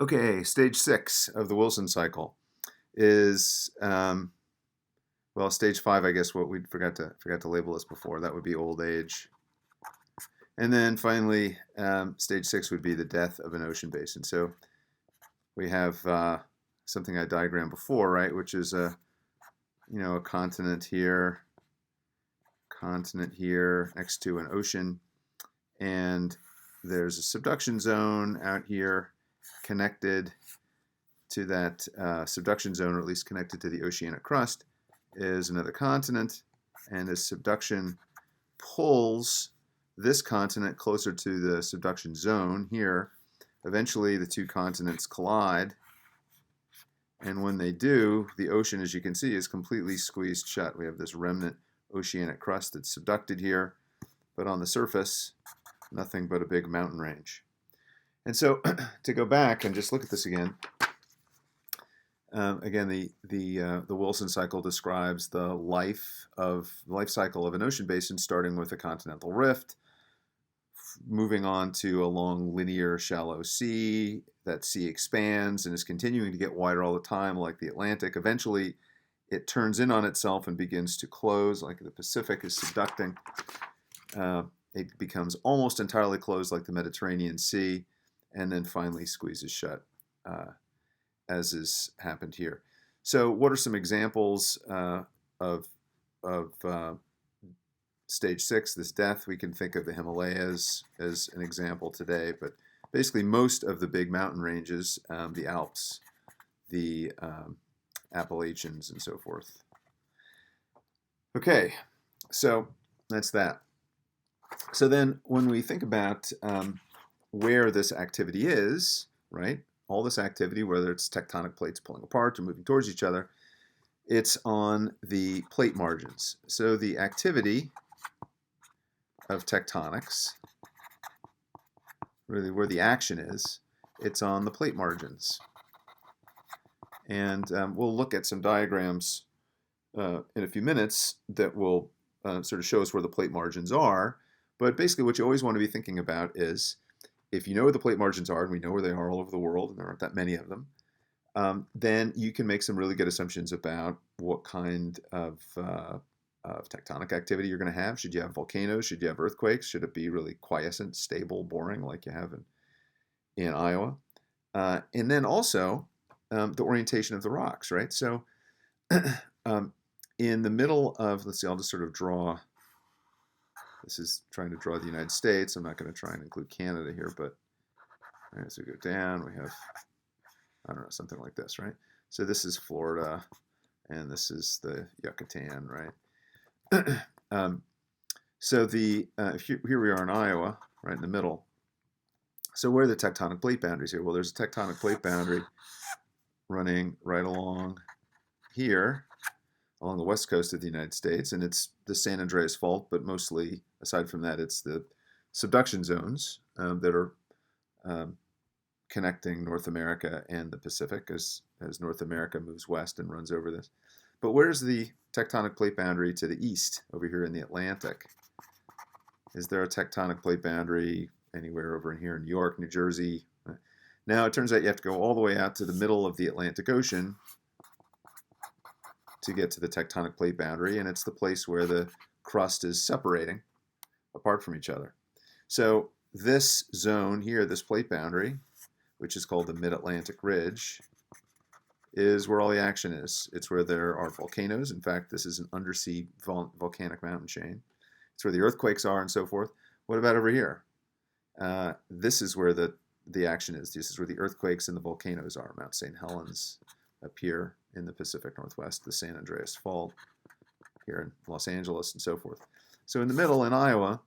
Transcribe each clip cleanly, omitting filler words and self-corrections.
Okay, stage 6 of the Wilson cycle is well, stage 5. I guess what we forgot to label this before. That would be old age, and then finally, stage 6 would be the death of an ocean basin. So we have something I diagrammed before, right? Which is a continent here next to an ocean, and there's a subduction zone out here connected to that subduction zone, or at least connected to the oceanic crust, is another continent, and as subduction pulls this continent closer to the subduction zone here, eventually the two continents collide, and when they do, the ocean, as you can see, is completely squeezed shut. We have this remnant oceanic crust that's subducted here, but on the surface, nothing but a big mountain range. And so to go back and just look at this again, again, the Wilson cycle describes the life cycle of an ocean basin, starting with a continental rift, moving on to a long linear shallow sea. That sea expands and is continuing to get wider all the time, like the Atlantic. Eventually, it turns in on itself and begins to close, like the Pacific is subducting. It becomes almost entirely closed, like the Mediterranean Sea, and then finally squeezes shut, as has happened here. So, what are some examples of stage 6, this death? We can think of the Himalayas as an example today, but basically most of the big mountain ranges, the Alps, the Appalachians, and so forth. Okay, so that's that. So then when we think about where this activity is, right, all this activity, whether it's tectonic plates pulling apart or moving towards each other, it's on the plate margins. So the activity of tectonics, really where the action is, it's on the plate margins. And we'll look at some diagrams in a few minutes that will sort of show us where the plate margins are. But basically what you always want to be thinking about is, if you know where the plate margins are, and we know where they are all over the world, and there aren't that many of them, then you can make some really good assumptions about what kind of tectonic activity you're going to have. Should you have volcanoes? Should you have earthquakes? Should it be really quiescent, stable, boring, like you have in Iowa? And then also the orientation of the rocks, right? So in the middle of, let's see, I'll just sort of draw. This is trying to draw the United States. I'm not going to try and include Canada here, but as we go down, we have, I don't know, something like this, right? So this is Florida, and this is the Yucatan, right? So here we are in Iowa, right in the middle. So where are the tectonic plate boundaries here? Well, there's a tectonic plate boundary running right along here, along the west coast of the United States, and it's the San Andreas Fault, but mostly, aside from that, it's the subduction zones that are connecting North America and the Pacific as North America moves west and runs over this. But where's the tectonic plate boundary to the east, over here in the Atlantic? Is there a tectonic plate boundary anywhere over in here in New York, New Jersey? Now, it turns out you have to go all the way out to the middle of the Atlantic Ocean to get to the tectonic plate boundary, and it's the place where the crust is separating apart from each other. So this zone here, this plate boundary, which is called the Mid-Atlantic Ridge, is where all the action is. It's where there are volcanoes. In fact, this is an undersea volcanic mountain chain. It's where the earthquakes are and so forth. What about over here? This is where the action is. This is where the earthquakes and the volcanoes are. Mount St. Helens up here in the Pacific Northwest, the San Andreas Fault here in Los Angeles, and so forth. So in the middle, in Iowa,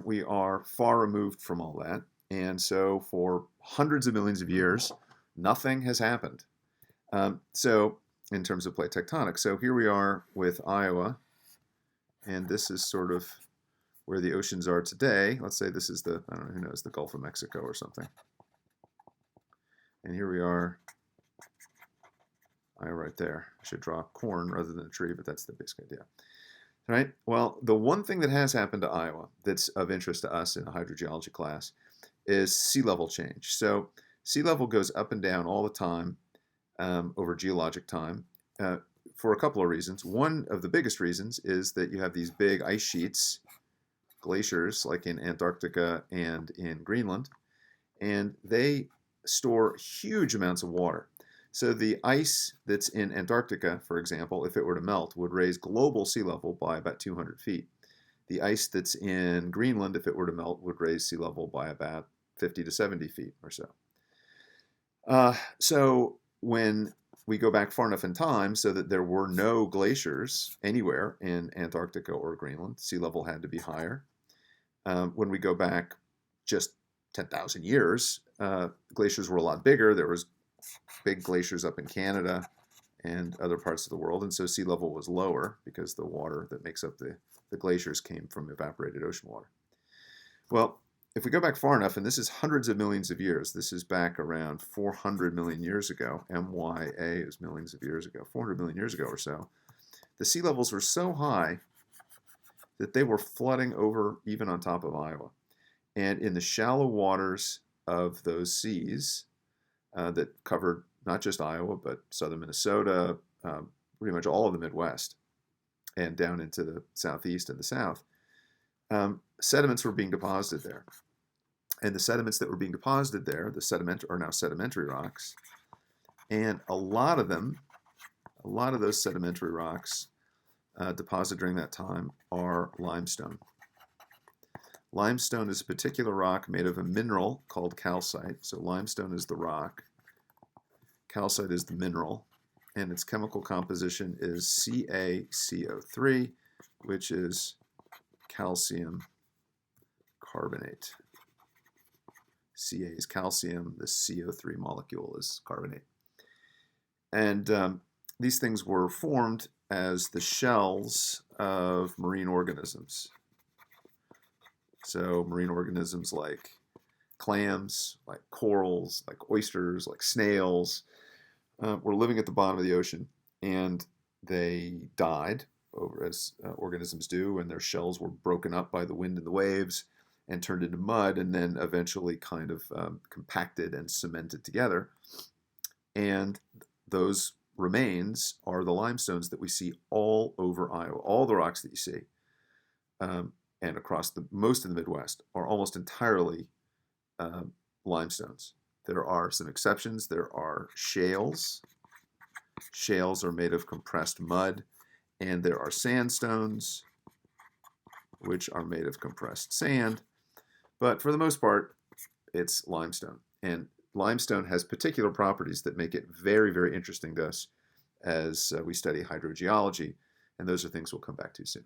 we are far removed from all that. And so for hundreds of millions of years, nothing has happened. So in terms of plate tectonics, so here we are with Iowa, and this is sort of where the oceans are today. Let's say this is the, I don't know, who knows, the Gulf of Mexico or something. And here we are, Iowa right there. I should draw corn rather than a tree, but that's the basic idea. Right? Well, the one thing that has happened to Iowa that's of interest to us in a hydrogeology class is sea level change. So Sea level goes up and down all the time over geologic time for a couple of reasons. One of the biggest reasons is that you have these big ice sheets, glaciers, like in Antarctica and in Greenland, and they store huge amounts of water. So the ice that's in Antarctica, for example, if it were to melt, would raise global sea level by about 200 feet. The ice that's in Greenland, if it were to melt, would raise sea level by about 50 to 70 feet or so. So when we go back far enough in time so that there were no glaciers anywhere in Antarctica or Greenland, sea level had to be higher. When we go back just 10,000 years, glaciers were a lot bigger. There was big glaciers up in Canada and other parts of the world, and so sea level was lower because the water that makes up the glaciers came from evaporated ocean water. Well, if we go back far enough, and this is hundreds of millions of years, this is back around 400 million years ago, MYA is millions of years ago, 400 million years ago or so, the sea levels were so high that they were flooding over even on top of Iowa. And in the shallow waters of those seas that covered not just Iowa, but southern Minnesota, pretty much all of the Midwest, and down into the southeast and the south, sediments were being deposited there. And the sediments that were being deposited there, are now sedimentary rocks. And a lot of those sedimentary rocks deposited during that time are limestone. Limestone is a particular rock made of a mineral called calcite. So limestone is the rock, calcite is the mineral, and its chemical composition is CaCO3, which is calcium carbonate. Ca is calcium, the CO3 molecule is carbonate. And these things were formed as the shells of marine organisms. So marine organisms like clams, like corals, like oysters, like snails, were living at the bottom of the ocean, and they died, as organisms do, and their shells were broken up by the wind and the waves and turned into mud, and then eventually kind of compacted and cemented together. And those remains are the limestones that we see all over Iowa. All the rocks that you see and across most of the Midwest are almost entirely limestones. There are some exceptions. There are shales. Shales are made of compressed mud, and there are sandstones, which are made of compressed sand. But for the most part, it's limestone. And limestone has particular properties that make it very, very interesting to us as we study hydrogeology. And those are things we'll come back to soon.